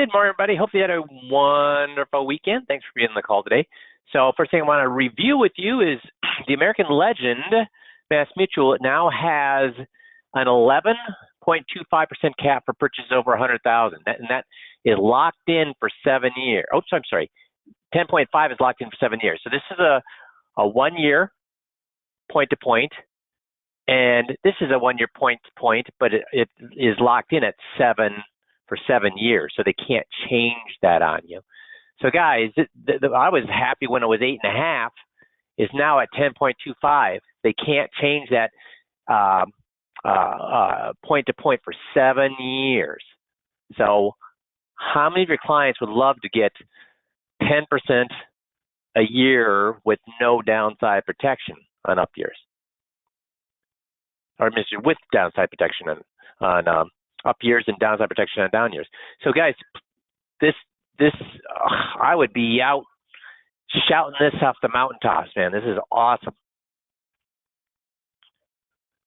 Good morning, everybody. Hope you had a wonderful weekend. Thanks for being on the call today. So first thing I want to review with you is the American Legend MassMutual now has an 11.25% cap for purchases over 100,000, and that is locked in for 7 years. Oh, I'm sorry, 10.5 is locked in for 7 years. So this is a 1 year point to point, and this is a 1 year point to point, but it is locked in at 7 for 7 years, so they can't change that on you. So guys, I was happy when it was 8.5, is now at 10.25. They can't change that point to point for 7 years. So how many of your clients would love to get 10% a year with no downside protection on up years? Or with downside protection on up years and downside protection on down years. So guys, this I would be out shouting this off the mountaintops, man. This is awesome.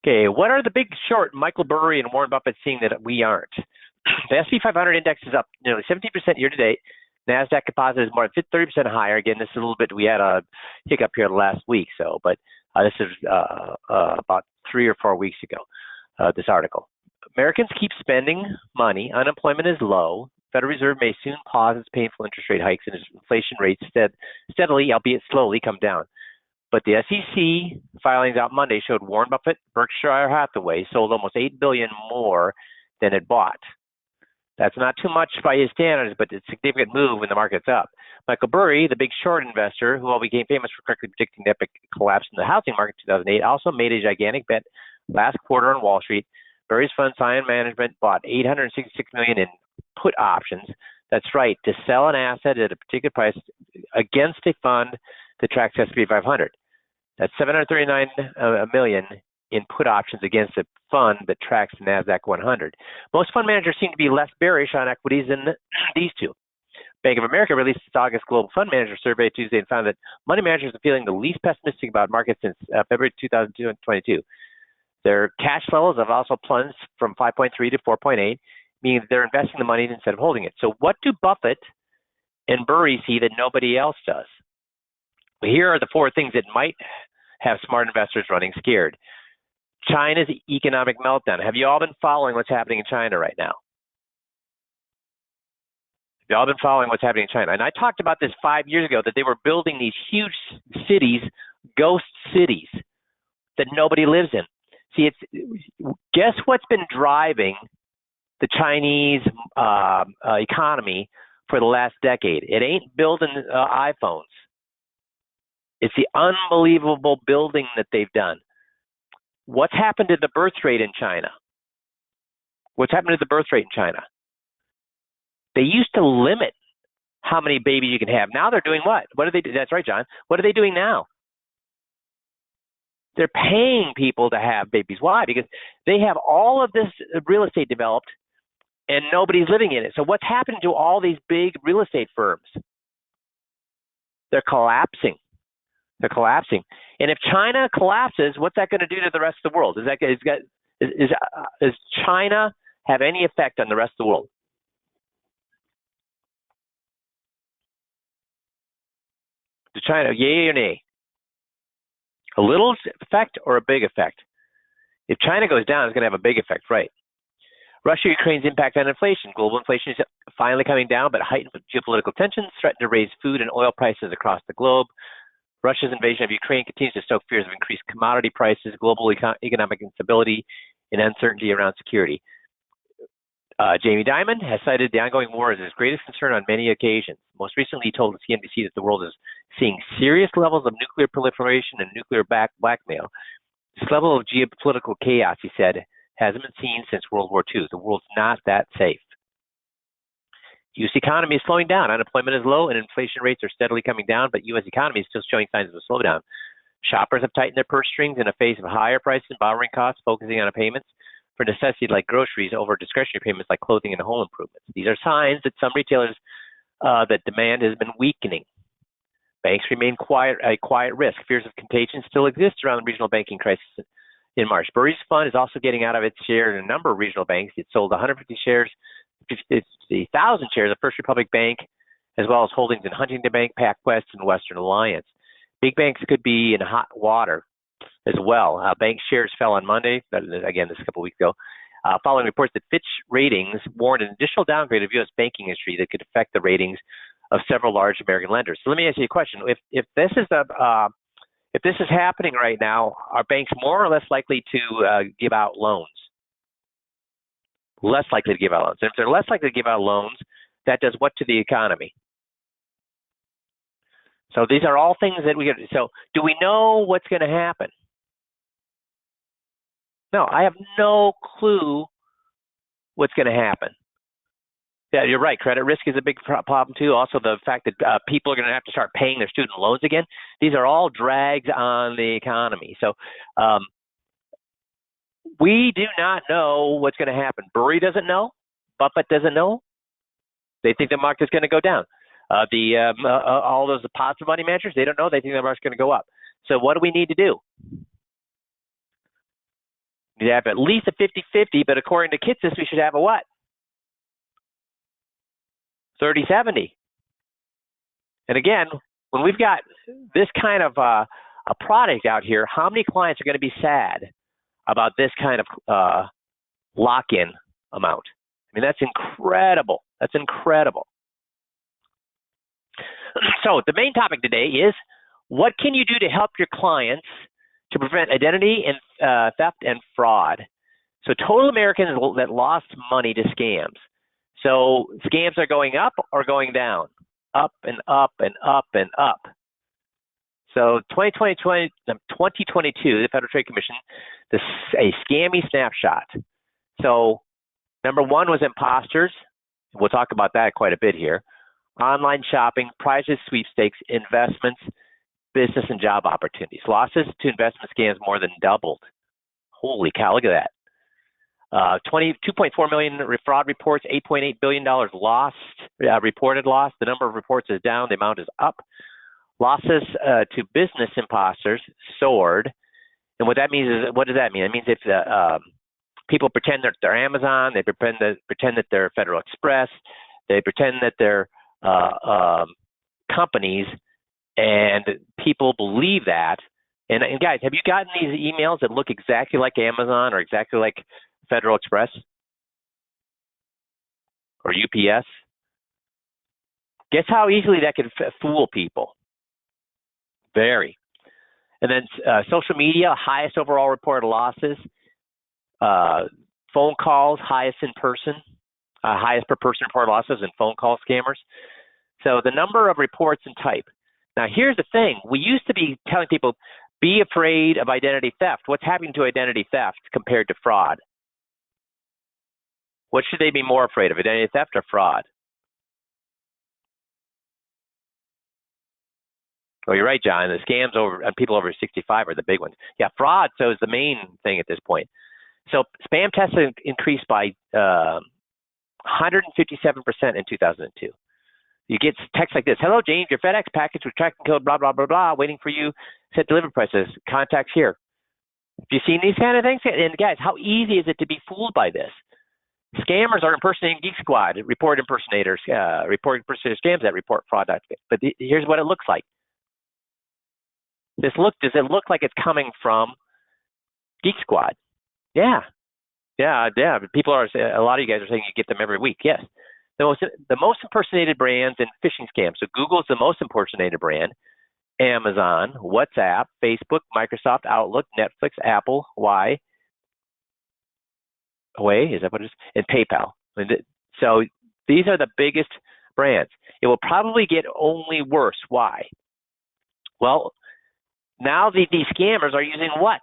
Okay, what are the big short Michael Burry and Warren Buffett seeing that we aren't? The S&P 500 index is up nearly 17% year to date. NASDAQ composite is more than 30% higher. Again, this is a little bit, we had a hiccup here last week, but this is about 3 or 4 weeks ago, this article. Americans keep spending money. Unemployment is low. Federal Reserve may soon pause its painful interest rate hikes and its inflation rates steadily, albeit slowly, come down. But the SEC filings out Monday showed Warren Buffett, Berkshire Hathaway sold almost $8 billion more than it bought. That's not too much by his standards, but it's a significant move when the market's up. Michael Burry, the big short investor, who became famous for correctly predicting the epic collapse in the housing market in 2008, also made a gigantic bet last quarter on Wall Street. Burry's fund, Scion Management, bought $866 million in put options. That's right, to sell an asset at a particular price against a fund that tracks S&P 500. That's $739 million in put options against a fund that tracks the NASDAQ 100. Most fund managers seem to be less bearish on equities than these two. Bank of America released its August Global Fund Manager Survey Tuesday and found that money managers are feeling the least pessimistic about markets since February 2022. Their cash levels have also plunged from 5.3 to 4.8, meaning they're investing the money instead of holding it. So what do Buffett and Burry see that nobody else does? Well, here are the 4 things that might have smart investors running scared. China's economic meltdown. Have you all been following what's happening in China right now? Have you all been following what's happening in China? And I talked about this 5 years ago, that they were building these huge cities, ghost cities, that nobody lives in. See, guess what's been driving the Chinese economy for the last decade? It ain't building iPhones. It's the unbelievable building that they've done. What's happened to the birth rate in China? What's happened to the birth rate in China? They used to limit how many babies you can have. Now they're doing what? What do they do? That's right, John. What are they doing now? They're paying people to have babies. Why? Because they have all of this real estate developed and nobody's living in it. So what's happened to all these big real estate firms? They're collapsing. They're collapsing. And if China collapses, what's that going to do to the rest of the world? Does China have any effect on the rest of the world? To China, yay or nay? A little effect or a big effect? If China goes down, it's going to have a big effect, right? Russia-Ukraine's impact on inflation. Global inflation is finally coming down, but heightened geopolitical tensions threaten to raise food and oil prices across the globe. Russia's invasion of Ukraine continues to stoke fears of increased commodity prices, global economic instability, and uncertainty around security. Jamie Dimon has cited the ongoing war as his greatest concern on many occasions. Most recently, he told CNBC that the world is seeing serious levels of nuclear proliferation and nuclear blackmail. This level of geopolitical chaos, he said, hasn't been seen since World War II. The world's not that safe. U.S. economy is slowing down. Unemployment is low and inflation rates are steadily coming down, but U.S. economy is still showing signs of a slowdown. Shoppers have tightened their purse strings in the face of higher prices and borrowing costs, focusing on payments for necessities like groceries over discretionary payments like clothing and home improvements. These are signs that some retailers that demand has been weakening. Banks remain a quiet risk. Fears of contagion still exist around the regional banking crisis in March. Burry's fund is also getting out of its share in a number of regional banks. It sold 150 shares 150,000 shares of First Republic Bank, as well as holdings in Huntington Bank, PacWest, and Western Alliance. Big banks could be in hot water as well. Bank shares fell on Monday, again, this is a couple weeks ago, following reports that Fitch Ratings warned an additional downgrade of U.S. banking industry that could affect the ratings of several large American lenders. So let me ask you a question: if this is happening right now, are banks more or less likely to give out loans? Less likely to give out loans. And if they're less likely to give out loans, that does what to the economy? So these are all things that we get. So do we know what's going to happen? No, I have no clue what's going to happen. Yeah, you're right. Credit risk is a big problem too. Also, the fact that people are going to have to start paying their student loans again. These are all drags on the economy. So we do not know what's going to happen. Burry doesn't know. Buffett doesn't know. They think the market's going to go down. All those positive money managers, they don't know. They think the market's going to go up. So what do we need to do? We have at least a 50-50, but according to Kitces, we should have a what? 30-70. And again, when we've got this kind of a product out here, how many clients are going to be sad about this kind of lock-in amount? I mean, that's incredible. That's incredible. So the main topic today is, what can you do to help your clients to prevent identity and theft and fraud? So total Americans that lost money to scams. So scams are going up or going down? Up and up and up and up. So 2022, the Federal Trade Commission, a scammy snapshot. So number one was imposters. We'll talk about that quite a bit here. Online shopping, prizes, sweepstakes, investments, business and job opportunities. Losses to investment scams more than doubled. Holy cow, look at that. 2.4 million fraud reports, $8.8 billion lost, reported loss. The number of reports is down, the amount is up. Losses to business imposters soared. And what that means is, what does that mean? It means if people pretend that they're Amazon, they pretend that they're Federal Express, they pretend that they're companies, and people believe that. And guys, have you gotten these emails that look exactly like Amazon or exactly like Federal Express or UPS? Guess how easily that can fool people? Very. And then social media, highest overall reported losses. Phone calls, highest in person, highest per person reported losses in phone call scammers. So the number of reports and type. Now here's the thing. We used to be telling people, be afraid of identity theft. What's happening to identity theft compared to fraud? What should they be more afraid of, identity theft or fraud? Oh, you're right, John. The scams on people over 65 are the big ones. Yeah, fraud, so is the main thing at this point. So spam tests increased by 157% in 2002. You get texts like this: "Hello, James, your FedEx package with tracking code blah, blah, blah, blah, waiting for you. Set delivery prices. Contacts here." Have you seen these kind of things? And guys, how easy is it to be fooled by this? Scammers are impersonating Geek Squad, report impersonators scams that report fraud. But here's what it looks like. Does it look like it's coming from Geek Squad? Yeah. People are, a lot of you guys are saying you get them every week. Yes. The most impersonated brands in phishing scams. So Google's the most impersonated brand. Amazon, WhatsApp, Facebook, Microsoft, Outlook, Netflix, Apple, Huawei, is that what it is? And PayPal. So these are the biggest brands. It will probably get only worse. Why? Well, now these scammers are using what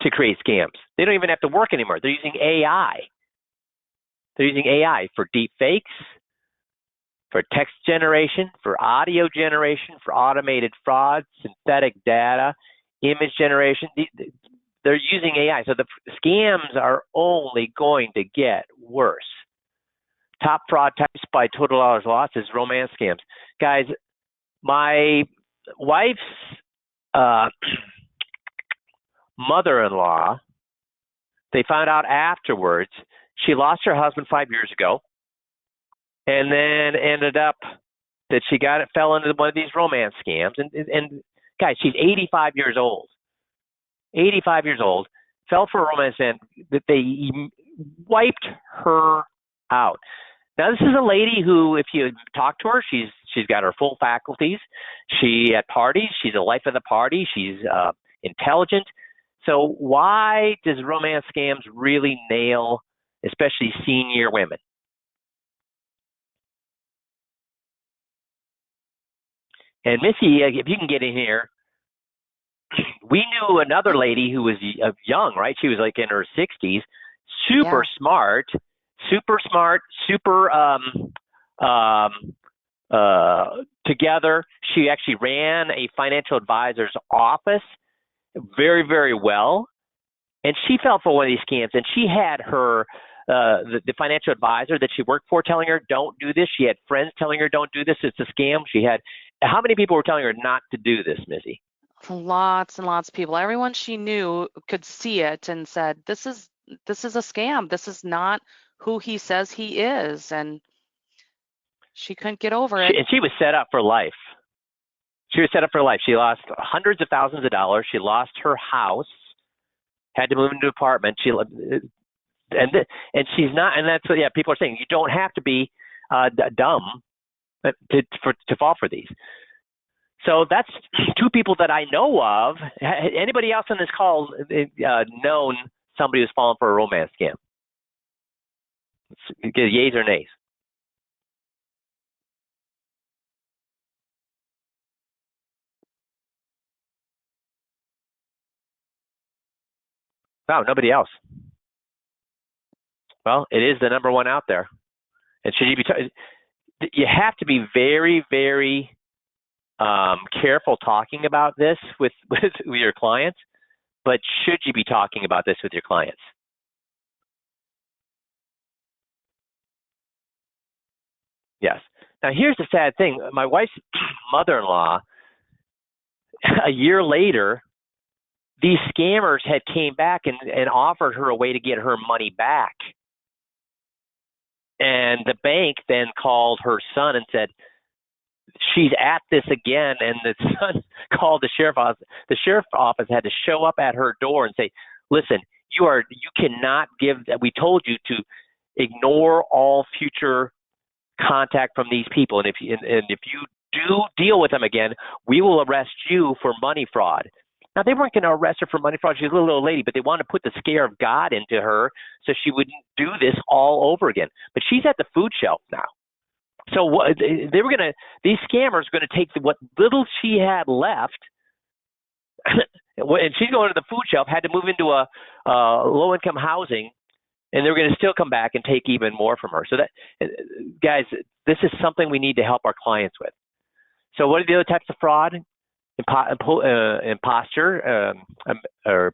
to create scams? They don't even have to work anymore. They're using AI. They're using AI for deep fakes, for text generation, for audio generation, for automated fraud, synthetic data, image generation. They're using AI. So the scams are only going to get worse. Top fraud types by total dollars lost is romance scams. Guys, my wife's mother-in-law, they found out afterwards, she lost her husband 5 years ago. and then ended up that she fell into one of these romance scams. And guys, she's 85 years old. 85 years old, fell for a romance scam that they wiped her out. Now, this is a lady who, if you talk to her, she's got her full faculties. She at parties, she's a life of the party. She's intelligent. So why does romance scams really nail, especially senior women? And Missy, if you can get in here, we knew another lady who was young, right? She was like in her 60s, super smart, super together. She actually ran a financial advisor's office very, very well. And she fell for one of these scams, and she had her the financial advisor that she worked for telling her, don't do this. She had friends telling her, don't do this. It's a scam. She had, how many people were telling her not to do this, Missy? Lots and lots of people. Everyone she knew could see it and said, this is a scam. This is not who he says he is. And she couldn't get over it. And she was set up for life. She was set up for life. She lost hundreds of thousands of dollars. She lost her house, had to move into an apartment. And she's not, and that's what, yeah, people are saying, you don't have to be dumb to fall for these. So that's two people that I know of. Anybody else on this call known somebody who's fallen for a romance scam? Yeas or nays? No, nobody else. Well, it is the number one out there. And should you be? You have to be very, very careful talking about this with your clients. But should you be talking about this with your clients? Yes. Now, here's the sad thing. My wife's mother-in-law, a year later, these scammers had came back and offered her a way to get her money back. And the bank then called her son and said, she's at this again. And the son called the sheriff office. The sheriff's office had to show up at her door and say, listen, you cannot give, we told you to ignore all future contact from these people. And if you do deal with them again, we will arrest you for money fraud. Now, they weren't going to arrest her for money fraud. She's a little old lady, but they wanted to put the scare of God into her so she wouldn't do this all over again. But she's at the food shelf now. So these scammers are going to take what little she had left, and she's going to the food shelf, had to move into a low-income housing, and they're going to still come back and take even more from her. So that, guys, this is something we need to help our clients with. So what are the other types of fraud? Imposture, or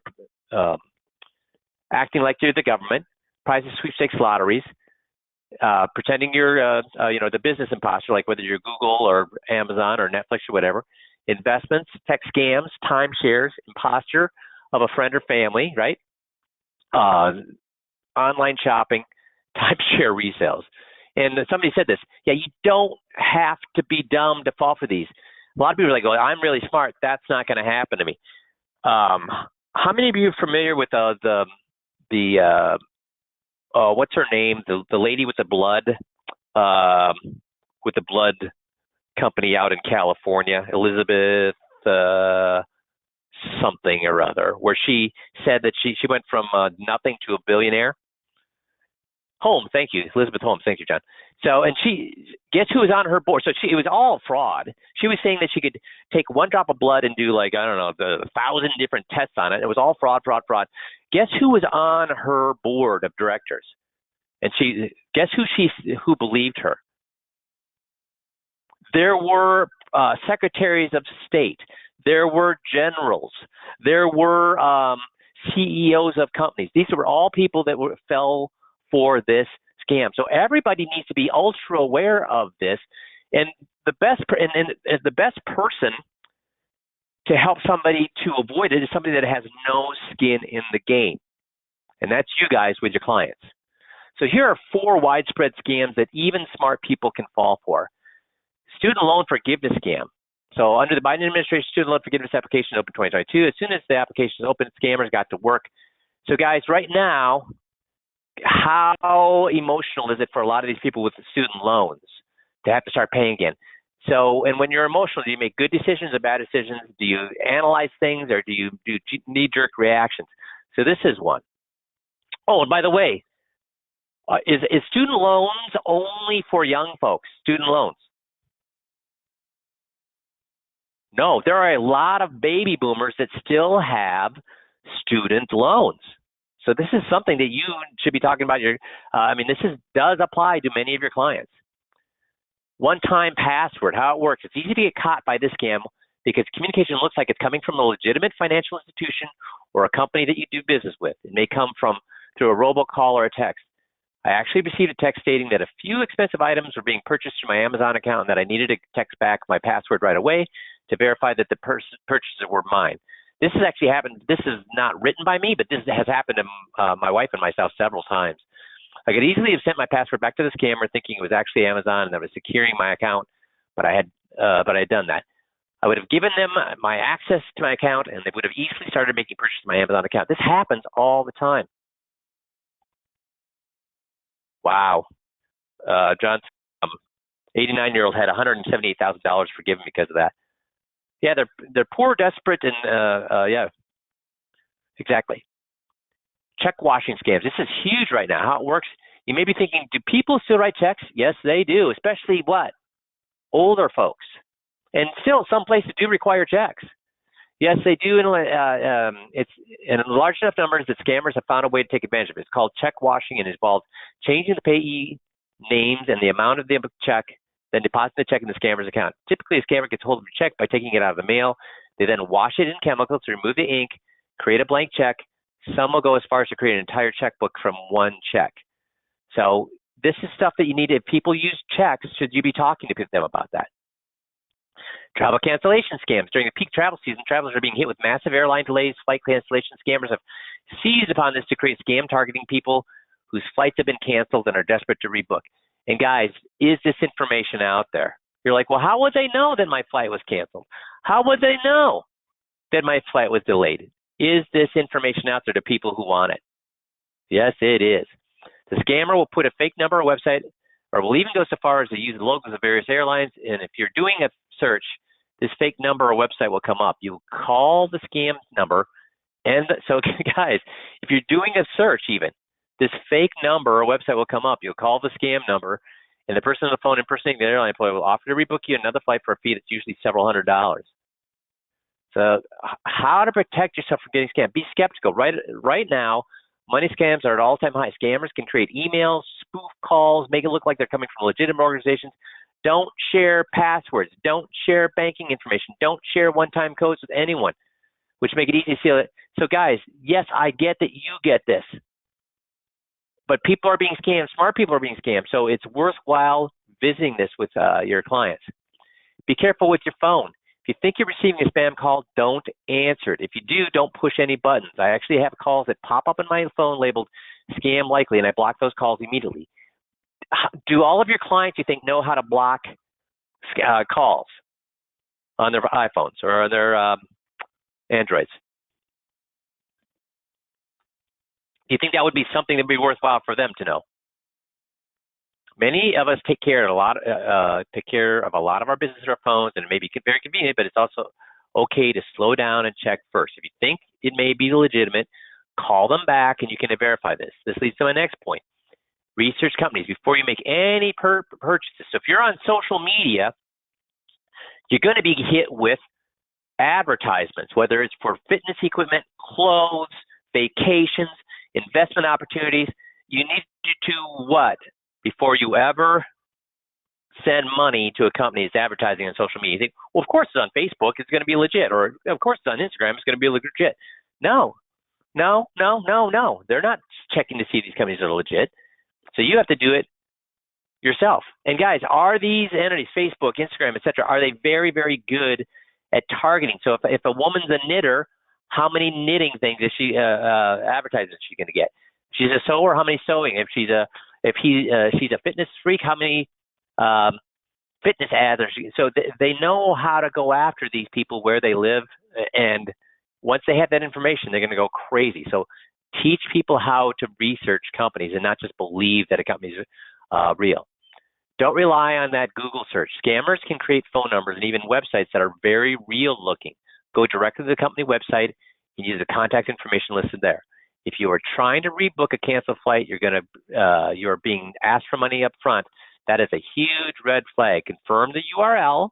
acting like you're the government, prizes, sweepstakes, lotteries, pretending you're, the business imposter, like whether you're Google or Amazon or Netflix or whatever, investments, tech scams, timeshares, imposture of a friend or family, right? Online shopping, timeshare resales. And somebody said this, yeah, you don't have to be dumb to fall for these. A lot of people are like, well, I'm really smart. That's not going to happen to me. How many of you are familiar with the what's her name? The lady with the blood company out in California, Elizabeth something or other, where she said that she went from nothing to a billionaire. Holmes, thank you, Elizabeth Holmes, thank you, John. So, and guess who was on her board? So it was all fraud. She was saying that she could take one drop of blood and do 1,000 different tests on it. It was all fraud. Guess who was on her board of directors? And guess who believed her? There were secretaries of state. There were generals. There were CEOs of companies. These were all people that fell for this scam. So everybody needs to be ultra aware of this. And the best person to help somebody to avoid it is somebody that has no skin in the game. And that's you guys with your clients. So here are 4 widespread scams that even smart people can fall for. Student loan forgiveness scam. So under the Biden administration, student loan forgiveness application opened 2022. As soon as the application opened, scammers got to work. So guys, right now, how emotional is it for a lot of these people with student loans to have to start paying again? So, and when you're emotional, do you make good decisions or bad decisions? Do you analyze things, or do you do knee-jerk reactions? So this is one. Oh, and by the way, is student loans only for young folks? Student loans? No, there are a lot of baby boomers that still have student loans. So this is something that you should be talking about. Does apply to many of your clients. One-time password, how it works. It's easy to get caught by this scam because communication looks like it's coming from a legitimate financial institution or a company that you do business with. It may come through a robocall or a text. I actually received a text stating that a few expensive items were being purchased through my Amazon account and that I needed to text back my password right away to verify that the purchases were mine. This has actually happened. This is not written by me, but this has happened to my wife and myself several times. I could easily have sent my password back to the scammer thinking it was actually Amazon and that was securing my account, but I had done that. I would have given them my access to my account and they would have easily started making purchases in my Amazon account. This happens all the time. Wow. John's 89-year-old had $178,000 forgiven because of that. Yeah, they're poor, desperate, and yeah, exactly. Check washing scams. This is huge right now. How it works? You may be thinking, do people still write checks? Yes, they do, especially what? Older folks. And still, some places do require checks. Yes, they do. It's in large enough numbers that scammers have found a way to take advantage of it. It's called check washing and involves changing the payee names and the amount of the check, then depositing the check in the scammer's account. Typically, a scammer gets hold of the check by taking it out of the mail. They then wash it in chemicals to remove the ink, create a blank check. Some will go as far as to create an entire checkbook from one check. So this is stuff that you need. If people use checks, should you be talking to them about that? Travel cancellation scams. During the peak travel season, travelers are being hit with massive airline delays, flight cancellation. Scammers have seized upon this to create scam targeting people whose flights have been canceled and are desperate to rebook. And guys, is this information out there? You're like, well, how would they know that my flight was canceled? How would they know that my flight was delayed? Is this information out there to people who want it? Yes, it is. The scammer will put a fake number or website, or will even go so far as to use the logos of various airlines. And if you're doing a search, this fake number or website will come up. You call the scam number. And so, guys, if you're doing a search even, this fake number or website will come up. You'll call the scam number, and the person on the phone impersonating the airline employee will offer to rebook you another flight for a fee that's usually several $100s. So how to protect yourself from getting scammed? Be skeptical. Right now, money scams are at all-time high. Scammers can create emails, spoof calls, make it look like they're coming from legitimate organizations. Don't share passwords. Don't share banking information. Don't share one-time codes with anyone, which make it easy to steal it. So guys, yes, I get that you get this, but people are being scammed. Smart people are being scammed. So it's worthwhile visiting this with your clients. Be careful with your phone. If you think you're receiving a spam call, don't answer it. If you do, don't push any buttons. I actually have calls that pop up on my phone labeled scam likely, and I block those calls immediately. Do all of your clients, you think, know how to block calls on their iPhones or on their Androids? Do you think that would be something that would be worthwhile for them to know? Many of us take care of a lot of our business on our phones, and it may be very convenient, but it's also okay to slow down and check first. If you think it may be legitimate, call them back, and you can verify this. This leads to my next point. Research companies before you make any purchases. So if you're on social media, you're going to be hit with advertisements, whether it's for fitness equipment, clothes, vacations, investment opportunities. You need to what? Before you ever send money to a company that's advertising on social media, you think, well, of course it's on Facebook, it's going to be legit, or of course it's on Instagram, it's going to be legit. No. They're not checking to see if these companies are legit. So you have to do it yourself. And guys, are these entities, Facebook, Instagram, etc., are they very, very good at targeting? So if a woman's a knitter, how many knitting things is she advertising is she going to get? she's a sewer, how many sewing? If she's a fitness freak, how many fitness ads are she? So they know how to go after these people where they live, and once they have that information, they're going to go crazy. So teach people how to research companies and not just believe that a company's real. Don't rely on that Google search. Scammers can create phone numbers and even websites that are very real looking. Go directly to the company website and use the contact information listed there. If you are trying to rebook a canceled flight, you're being asked for money up front. That is a huge red flag. Confirm the URL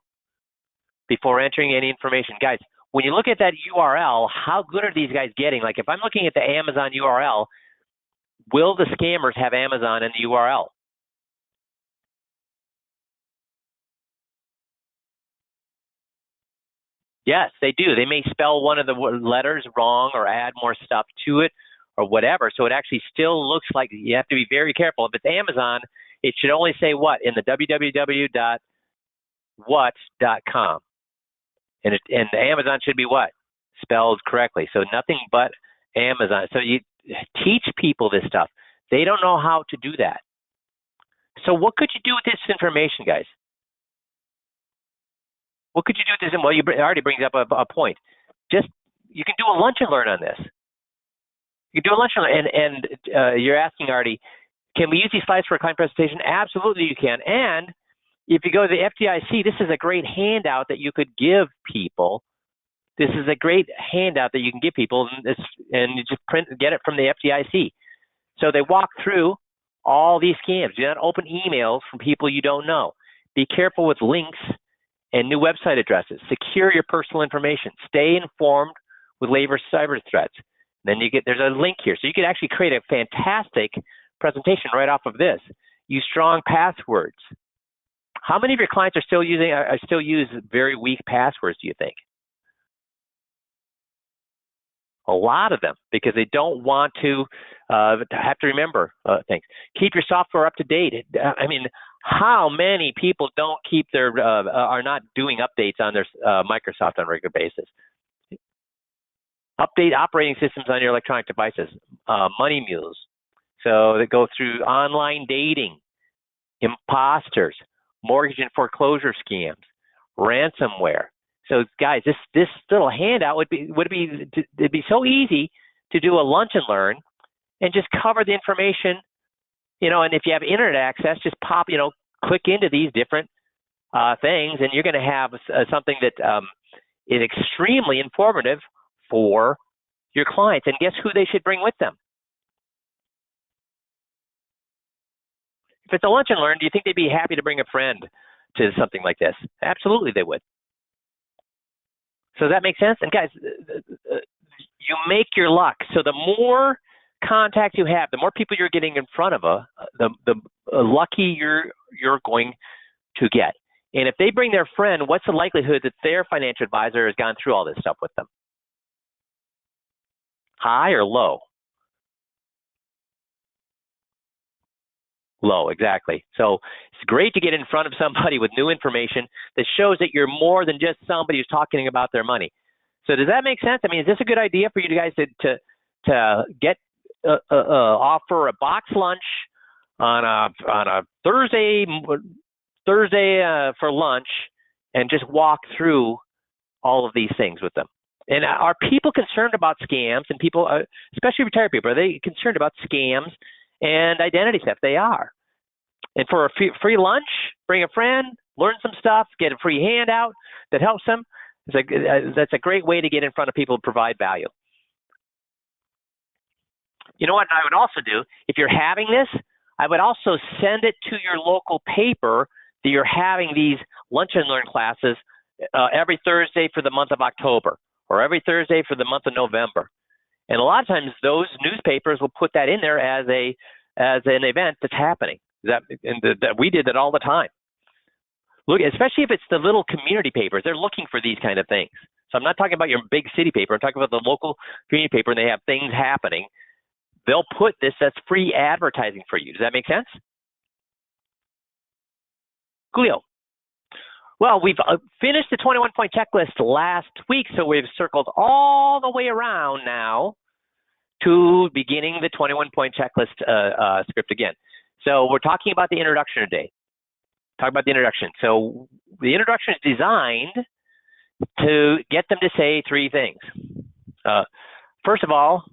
before entering any information. Guys, when you look at that URL, how good are these guys getting? Like if I'm looking at the Amazon URL, will the scammers have Amazon in the URL? Yes, they do. They may spell one of the letters wrong or add more stuff to it or whatever. So it actually still looks like you have to be very careful. If it's Amazon, it should only say what in the www.what.com. And Amazon should be what? Spelled correctly. So nothing but Amazon. So you teach people this stuff. They don't know how to do that. So what could you do with this information, guys? What could you do with this? Well, it already brings up a point. Just you can do a lunch and learn on this. You can do a lunch and learn, and you're asking Artie, can we use these slides for a client presentation? Absolutely, you can. And if you go to the FDIC, this is a great handout that you could give people. This is a great handout that you can give people, and you just get it from the FDIC. So they walk through all these scams. Do not open emails from people you don't know. Be careful with links and new website addresses. Secure your personal information. Stay informed with cyber threats. Then there's a link here. So you could actually create a fantastic presentation right off of this. Use strong passwords. How many of your clients are still use very weak passwords, do you think? A lot of them, because they don't want to have to remember things. Keep your software up to date. I mean, how many people don't keep are not doing updates on their Microsoft on a regular basis? Update operating systems on your electronic devices. Money mules. So they go through online dating, imposters, mortgage and foreclosure scams, ransomware. So guys, this little handout it'd be so easy to do a lunch and learn and just cover the information, and if you have internet access, just click into these different things, and you're going to have something that is extremely informative for your clients. And guess who they should bring with them? If it's a lunch and learn, do you think they'd be happy to bring a friend to something like this? Absolutely, they would. So that makes sense? And guys, you make your luck. So the more contacts you have, the more people you're getting in front of, the lucky you're going to get. And if they bring their friend, what's the likelihood that their financial advisor has gone through all this stuff with them? High or low? Low, exactly. So it's great to get in front of somebody with new information that shows that you're more than just somebody who's talking about their money. So does that make sense? I mean, is this a good idea for you guys to get offer a box lunch on a Thursday for lunch and just walk through all of these things with them? And are people concerned about scams? And people, especially retired people, are they concerned about scams and identity theft? They are. And for a free lunch, bring a friend, learn some stuff, get a free handout that helps them. That's a great way to get in front of people and provide value. You know what I would also do? If you're having this, I would also send it to your local paper that you're having these lunch and learn classes every Thursday for the month of October, or every Thursday for the month of November. And a lot of times those newspapers will put that in there as an event that's happening. We did that all the time. Look, especially if it's the little community papers, they're looking for these kind of things. So I'm not talking about your big city paper. I'm talking about the local community paper, and they have things happening. They'll put this as free advertising for you. Does that make sense? Coolio. Well, we've finished the 21-point checklist last week, so we've circled all the way around now to beginning the 21-point checklist script again. So we're talking about the introduction today. Talk about the introduction. So the introduction is designed to get them to say three things. First of all,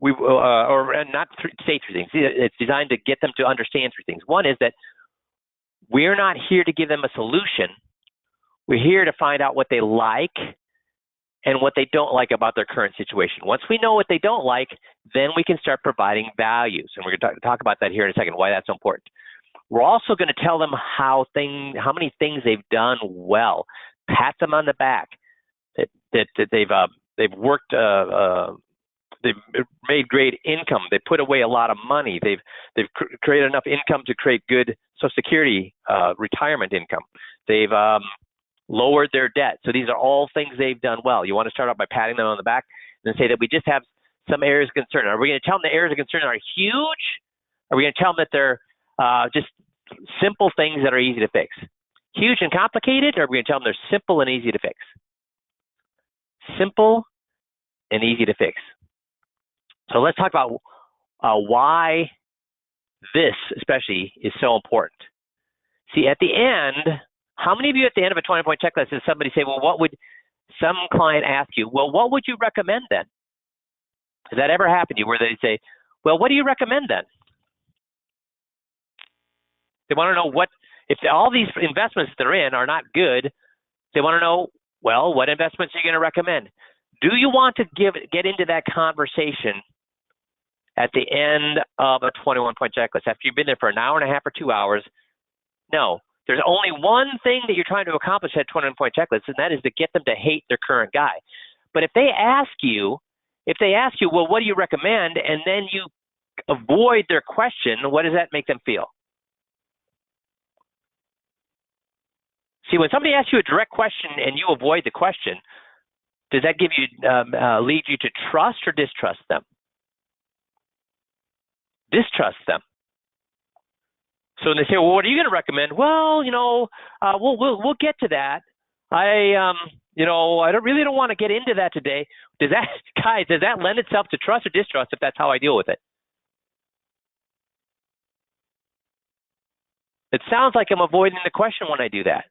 say three things. It's designed to get them to understand three things. One is that we're not here to give them a solution. We're here to find out what they like and what they don't like about their current situation. Once we know what they don't like, then we can start providing values. And we're going to talk about that here in a second, why that's so important. We're also going to tell them how many things they've done well, pat them on the back, that they've worked, they've made great income, they put away a lot of money, they've created enough income to create good Social Security retirement income. They've lowered their debt. So these are all things they've done well. You want to start out by patting them on the back and say that we just have some areas of concern. Are we going to tell them the areas of concern are huge? Are we going to tell them that they're just simple things that are easy to fix? Huge and complicated, or are we going to tell them they're simple and easy to fix? Simple and easy to fix. So let's talk about why this especially is so important. See, at the end, how many of you at the end of a 20-point checklist does somebody say, well, what would some client ask you? Well, what would you recommend then? Has that ever happened to you where they say, well, what do you recommend then? They want to know if all these investments they're in are not good, they want to know, well, what investments are you going to recommend? Do you want to get into that conversation at the end of a 21-point checklist after you've been there for an hour and a half or 2 hours? No. There's only one thing that you're trying to accomplish at 21-point checklist, and that is to get them to hate their current guy. But if they ask you, well, what do you recommend? And then you avoid their question, what does that make them feel? See, when somebody asks you a direct question and you avoid the question, does that lead you to trust or distrust them? Distrust them. So when they say, well, what are you going to recommend? Well, we'll get to that. I really don't want to get into that today. Does that lend itself to trust or distrust if that's how I deal with it? It sounds like I'm avoiding the question when I do that.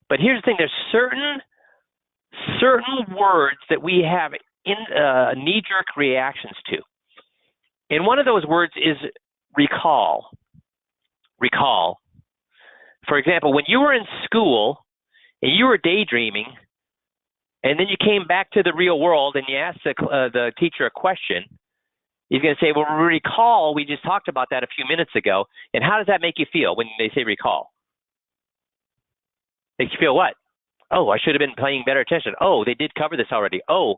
But here's the thing, there's certain words that we have knee-jerk reactions to. And one of those words is recall. Recall. For example, when you were in school and you were daydreaming, and then you came back to the real world and you asked the teacher a question, he's going to say, well, recall, we just talked about that a few minutes ago. And how does that make you feel when they say recall? Makes you feel what? Oh, I should have been paying better attention. Oh, they did cover this already. Oh,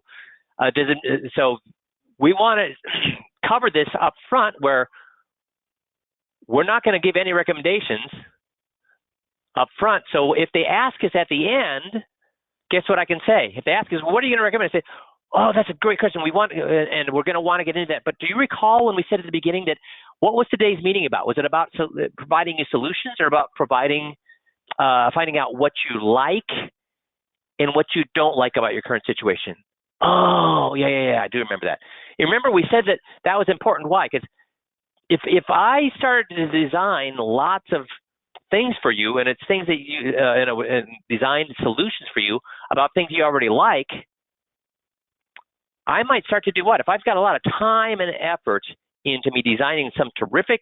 so we want to cover this up front where we're not going to give any recommendations up front. So if they ask us at the end, guess what I can say? If they ask us, well, what are you going to recommend? I say, oh, that's a great question. And we're going to want to get into that. But do you recall when we said at the beginning that what was today's meeting about? Was it about providing you solutions or about finding out what you like and what you don't like about your current situation? Oh, yeah, I do remember that. You remember we said that was important. Why? Because if I started to design lots of things for you, and it's things that you and design solutions for you about things you already like, I might start to do what? If I've got a lot of time and effort into me designing some terrific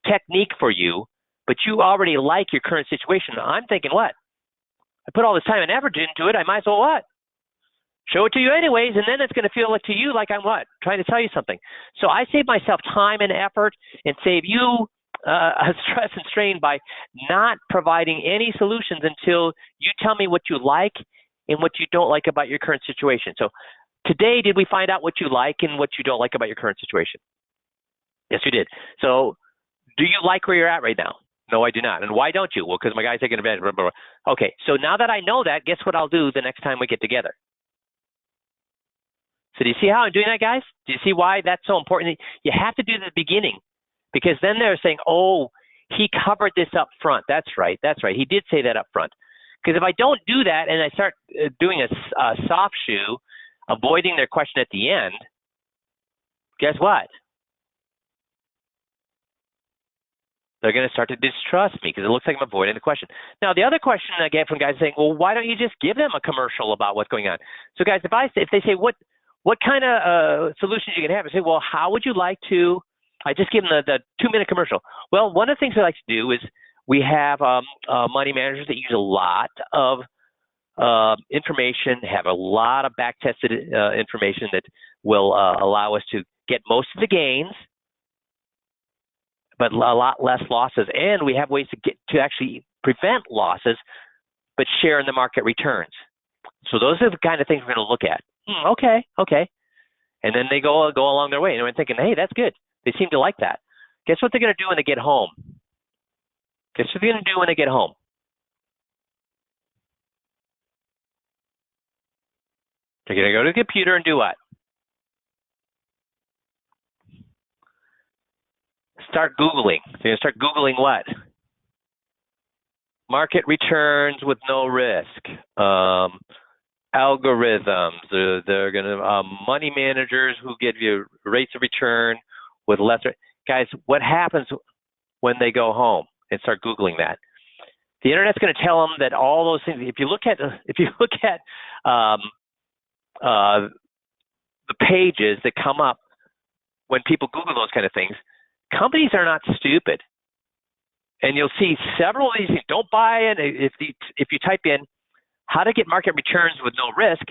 technique for you, but you already like your current situation, I'm thinking what? I put all this time and effort into it, I might as well what? Show it to you anyways, and then it's going to feel to you like I'm what? Trying to tell you something. So I save myself time and effort and save you stress and strain by not providing any solutions until you tell me what you like and what you don't like about your current situation. So today, did we find out what you like and what you don't like about your current situation? Yes, we did. So do you like where you're at right now? No, I do not. And why don't you? Well, because my guy's taking a bed. Okay, so now that I know that, guess what I'll do the next time we get together? So do you see how I'm doing that, guys? Do you see why that's so important? You have to do the beginning, because then they're saying, oh, he covered this up front. That's right. He did say that up front. Because if I don't do that and I start doing a soft shoe, avoiding their question at the end, guess what? They're going to start to distrust me because it looks like I'm avoiding the question. Now, the other question I get from guys saying, well, why don't you just give them a commercial about what's going on? So, guys, if they say, what kind of solutions you can have? I say, well, how would you like to? I just give them the 2-minute commercial. Well, one of the things I like to do is we have money managers that use a lot of information, have a lot of back-tested information that will allow us to get most of the gains, but a lot less losses. And we have ways to actually prevent losses, but share in the market returns. So those are the kind of things we're going to look at. Okay. And then they go along their way. And we're thinking, hey, that's good. They seem to like that. Guess what they're going to do when they get home? Guess what they're going to do when they get home? They're going to go to the computer and do what? Start Googling. They're going to start Googling what? Market returns with no risk. Algorithms. They're going to money managers who give you rates of return with lesser. Guys, what happens when they go home and start Googling that? The internet's going to tell them that all those things. If you look at the pages that come up when people Google those kind of things, companies are not stupid. And you'll see several of these things. Don't buy it. If you type in how to get market returns with no risk,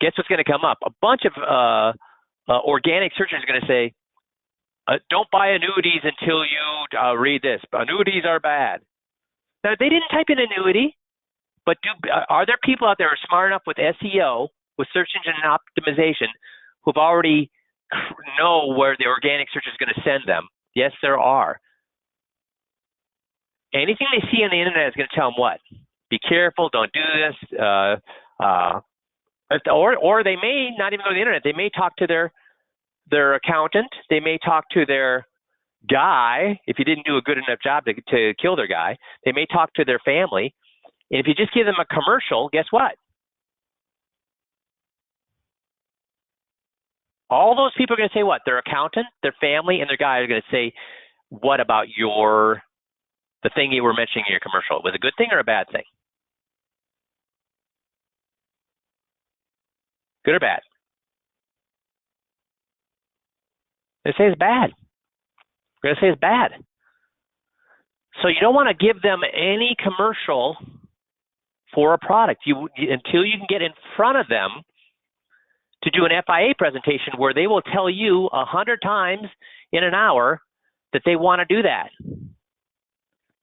guess what's going to come up? A bunch of organic searchers are going to say, don't buy annuities until you read this. Annuities are bad. Now, they didn't type in annuity, but are there people out there who are smart enough with SEO, with search engine optimization, who've already know where the organic search is going to send them? Yes, there are. Anything they see on the internet is going to tell them what? Be careful, don't do this. Or they may not even go to the internet. They may talk to their accountant. They may talk to their guy, if you didn't do a good enough job to kill their guy. They may talk to their family. And if you just give them a commercial, guess what? All those people are going to say what? Their accountant, their family, and their guy are going to say, what about the thing you were mentioning in your commercial? Was it a good thing or a bad thing? Good or bad? They say it's bad. We're going to say it's bad. So you don't want to give them any commercial for a product until you can get in front of them to do an FIA presentation where they will tell you 100 times in an hour that they want to do that.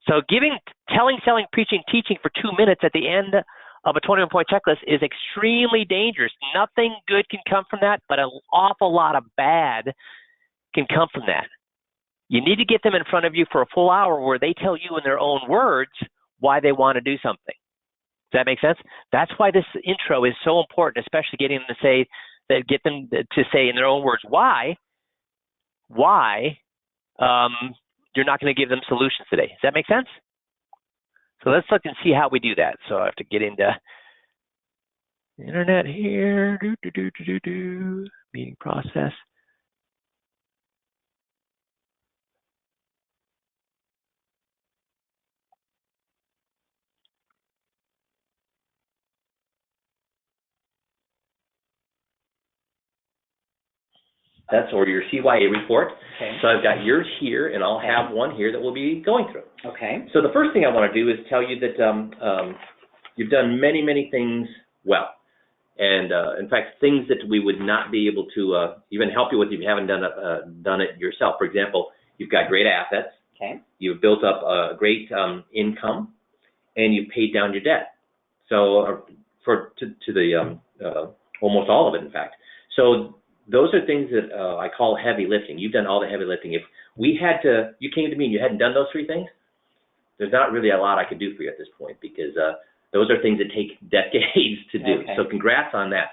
So telling, selling, preaching, teaching for 2 minutes at the end of a 21-point checklist is extremely dangerous. Nothing good can come from that, but an awful lot of bad can come from that. You need to get them in front of you for a full hour where they tell you in their own words why they want to do something. Does that make sense? That's why this intro is so important, especially getting them to get them to say in their own words why you're not going to give them solutions today. Does that make sense? So let's look and see how we do that. So I have to get into the internet here. Meeting process. That's or your CYA report. Okay. So I've got yours here, and I'll have one here that we'll be going through. Okay. So the first thing I want to do is tell you that you've done many, many things well. And in fact, things that we would not be able to even help you with if you haven't done it yourself. For example, you've got great assets. Okay. You've built up a great income, and you've paid down your debt. So to the almost all of it, in fact. So those are things that I call heavy lifting. You've done all the heavy lifting. If you came to me and you hadn't done those three things, there's not really a lot I could do for you at this point because those are things that take decades to do. Okay. So congrats on that.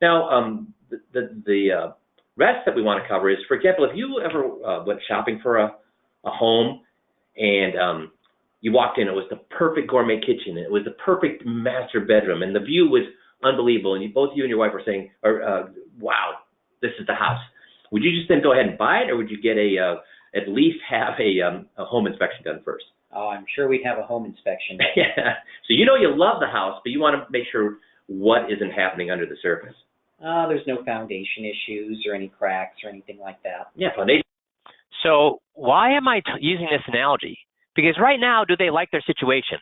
Now, the rest that we want to cover is, for example, if you ever went shopping for a home and you walked in, it was the perfect gourmet kitchen, it was the perfect master bedroom, and the view was unbelievable, and both you and your wife were saying, wow, this is the house. would you just then go ahead and buy it, or would you get at least have a home inspection done first? Oh, I'm sure we'd have a home inspection. Yeah. So you love the house, but you want to make sure what isn't happening under the surface. There's no foundation issues or any cracks or anything like that. Yeah, foundation. So why am I using this analogy? Because right now, do they like their situation?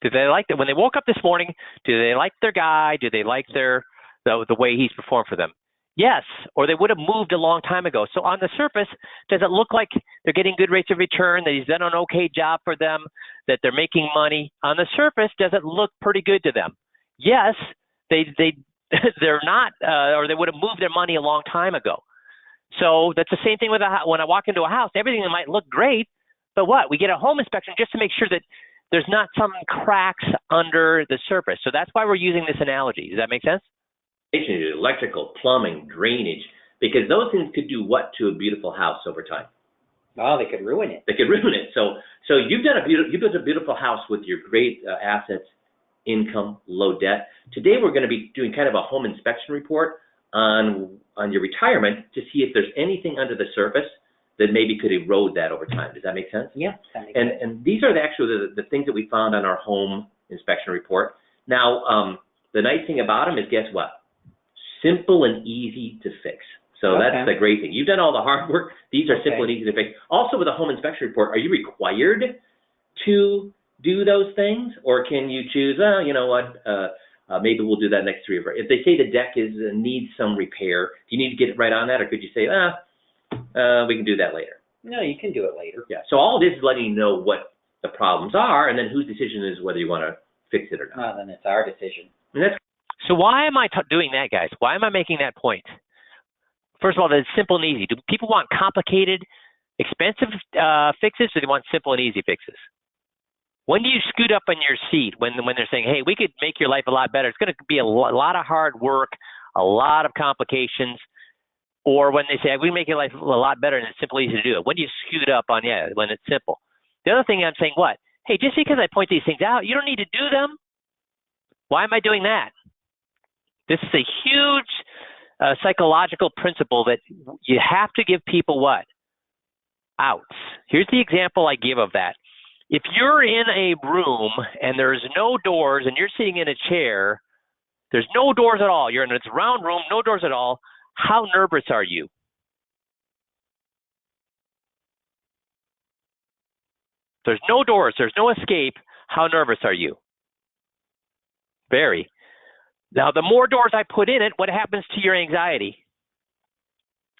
Do they like that when they woke up this morning? Do they like their guy? Do they like the way he's performed for them? Yes, or they would have moved a long time ago. So on the surface, does it look like they're getting good rates of return, that he's done an okay job for them, that they're making money? On the surface, does it look pretty good to them? Yes, they're not, or they would have moved their money a long time ago. So that's the same thing with when I walk into a house. Everything might look great, but what? We get a home inspection just to make sure that there's not some cracks under the surface. So that's why we're using this analogy. Does that make sense? Electrical, plumbing, drainage, because those things could do what to a beautiful house over time? Oh, they could ruin it. They could ruin it. So you've built a beautiful house with your great assets, income, low debt. Today we're going to be doing kind of a home inspection report on your retirement to see if there's anything under the surface that maybe could erode that over time. Does that make sense? Yeah, that makes sense. And these are actually the things that we found on our home inspection report. Now, the nice thing about them is, guess what? Simple and easy to fix. So that's the great thing. You've done all the hard work. These are simple and easy to fix. Also, with a home inspection report, are you required to do those things, or can you choose? You know what? Maybe we'll do that next 3 or 4. If they say the deck needs some repair, do you need to get it right on that, or could you say, we can do that later? No, you can do it later. Yeah. So all of this is letting you know what the problems are, and then whose decision is whether you want to fix it or not. Then it's our decision. And that's So why am I doing that, guys? Why am I making that point? First of all, it's simple and easy. Do people want complicated, expensive fixes, or do they want simple and easy fixes? When do you scoot up on your seat when they're saying, hey, we could make your life a lot better? It's going to be a lot of hard work, a lot of complications. Or when they say, we make your life a lot better and it's simple, easy to do it. When do you scoot up on, when it's simple? The other thing I'm saying, what? Hey, just because I point these things out, you don't need to do them. Why am I doing that? This is a huge psychological principle that you have to give people what? Outs. Here's the example I give of that. If you're in a room and there's no doors and you're sitting in a chair, there's no doors at all. You're in this round room, no doors at all. How nervous are you? There's no doors, there's no escape. How nervous are you? Very. Now, the more doors I put in it, what happens to your anxiety?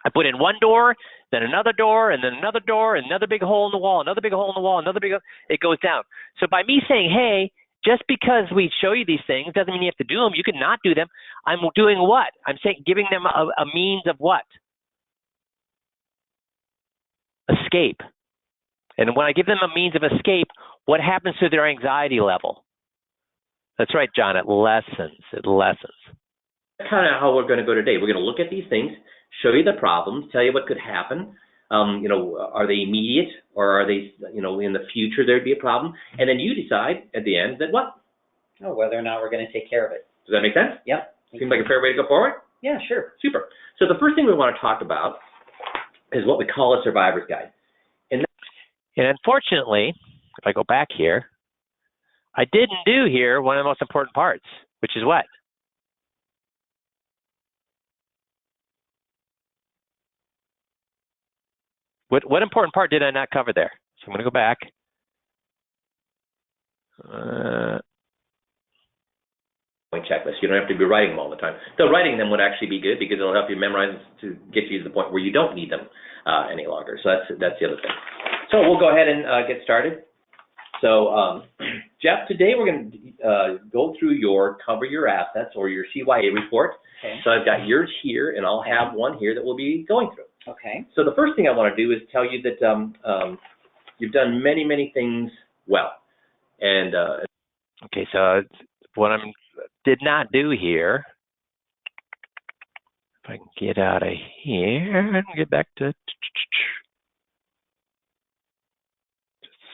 I put in one door, then another door, and then another door, and another big hole in the wall, another big hole in the wall, another big hole, it goes down. So by me saying, hey, just because we show you these things doesn't mean you have to do them. You can not do them. I'm doing what? I'm saying giving them a means of what? Escape. And when I give them a means of escape, what happens to their anxiety level? That's right, John, it lessens. It lessens. That's kind of how we're going to go today. We're going to look at these things, show you the problems, tell you what could happen. Are they immediate, or are they, in the future there'd be a problem? And then you decide at the end that what? Oh, whether or not we're going to take care of it. Does that make sense? Yep. Seems like a fair way to go forward? Yeah, sure. Super. So the first thing we want to talk about is what we call a survivor's guide. And unfortunately, if I go back here, I didn't do here one of the most important parts, which is what? What important part did I not cover there? So I'm going to go back. Checklist. You don't have to be writing them all the time. Though writing them would actually be good because it'll help you memorize to get you to the point where you don't need them any longer. So that's the other thing. So we'll go ahead and get started. So Jeff, today we're going to go through your Cover Your Assets or your CYA report. Okay. So I've got yours here, and I'll have one here that we'll be going through. Okay. So the first thing I want to do is tell you that you've done many, many things well. And okay, so what I did not do here, if I can get out of here and get back to just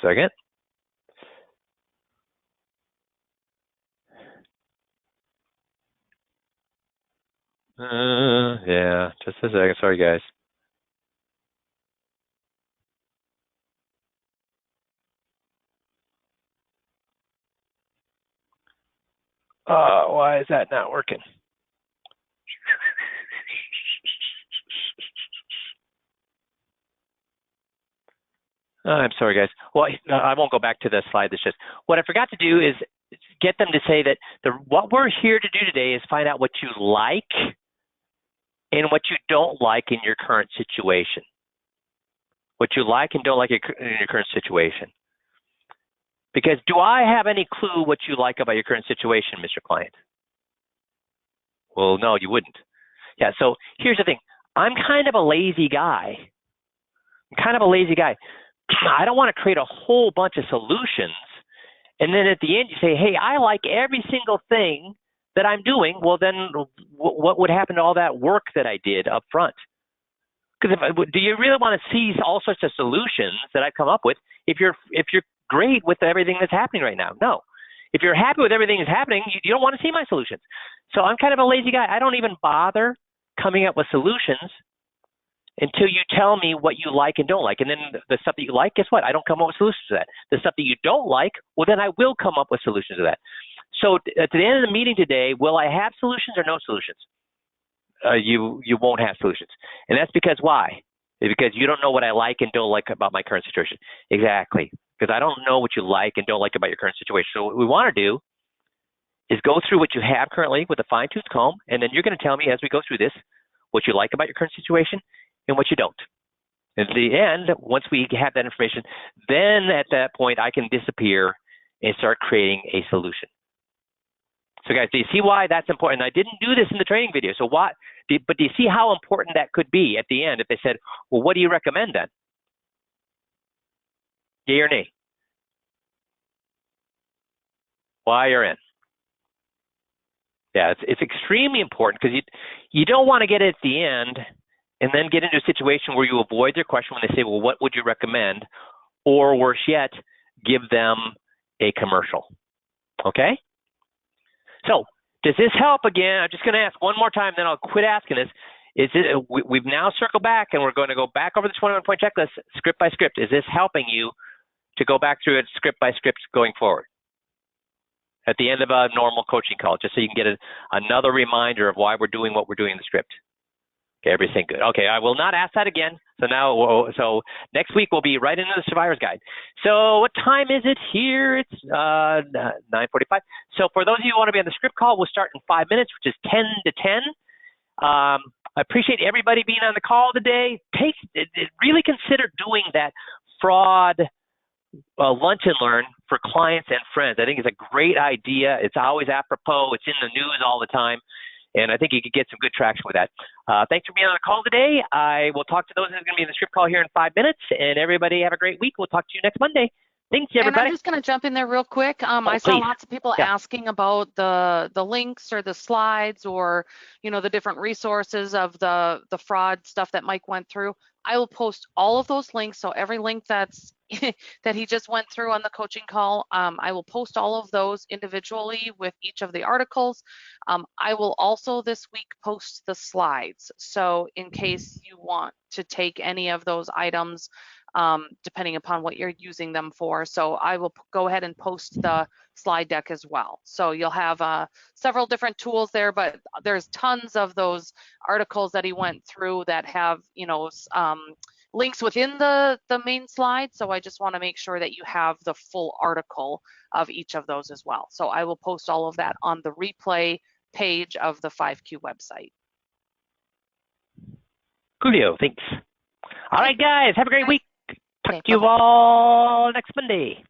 a second. Yeah, just a second. Sorry, guys. Why is that not working? I'm sorry, guys. Well, I won't go back to the slide. That's just what I forgot to do is get them to say that what we're here to do today is find out what you like and what you don't like in your current situation. What you like and don't like in your current situation. Because do I have any clue what you like about your current situation, Mr. Client? Well, no, you wouldn't. Yeah, so here's the thing. I'm kind of a lazy guy. I don't want to create a whole bunch of solutions. And then at the end, you say, hey, I like every single thing that I'm doing. Well, then what would happen to all that work that I did up front? Because do you really want to see all sorts of solutions that I've come up with if you're great with everything that's happening right now? No. If you're happy with everything that's happening, you don't want to see my solutions. So I'm kind of a lazy guy. I don't even bother coming up with solutions until you tell me what you like and don't like. And then the stuff that you like, guess what? I don't come up with solutions to that. The stuff that you don't like, well, then I will come up with solutions to that. So at the end of the meeting today, will I have solutions or no solutions? You won't have solutions. And that's because why? Because you don't know what I like and don't like about my current situation. Exactly. Because I don't know what you like and don't like about your current situation. So what we want to do is go through what you have currently with a fine-tooth comb, and then you're going to tell me as we go through this what you like about your current situation and what you don't. At the end, once we have that information, then at that point I can disappear and start creating a solution. So guys, do you see why that's important? I didn't do this in the training video. So but do you see how important that could be at the end if they said, well, what do you recommend then? Yay or nay? Y or N? Yeah, it's extremely important because you don't want to get it at the end and then get into a situation where you avoid their question when they say, well, what would you recommend? Or worse yet, give them a commercial. Okay? So does this help again? I'm just going to ask one more time, then I'll quit asking this. We've now circled back and we're going to go back over the 21-point checklist script by script. Is this helping you to go back through it script by script going forward at the end of a normal coaching call, just so you can get another reminder of why we're doing what we're doing in the script? Okay, everything good. Okay, I will not ask that again. So next week we'll be right into the Survivor's Guide. So what time is it here? It's 9:45. So for those of you who want to be on the script call, we'll start in 5 minutes, which is 10 to 10. I appreciate everybody being on the call today. Really consider doing that fraud lunch and learn for clients and friends. I think it's a great idea. It's always apropos. It's in the news all the time. And I think you could get some good traction with that. Thanks for being on the call today. I will talk to those that are going to be in the script call here in 5 minutes. And everybody have a great week. We'll talk to you next Monday. Thanks, everybody. And I'm just going to jump in there real quick. I saw lots of people asking about the links or the slides or, the different resources of the fraud stuff that Mike went through. I will post all of those links. So every link that he just went through on the coaching call, I will post all of those individually with each of the articles. I will also this week post the slides. So in case you want to take any of those items, depending upon what you're using them for. So I will go ahead and post the slide deck as well. So you'll have several different tools there, but there's tons of those articles that he went through that have, links within the main slide. So I just want to make sure that you have the full article of each of those as well. So I will post all of that on the replay page of the 5Q website. Coolio, thanks. All right, guys, have a great week. Talk to you all next Monday.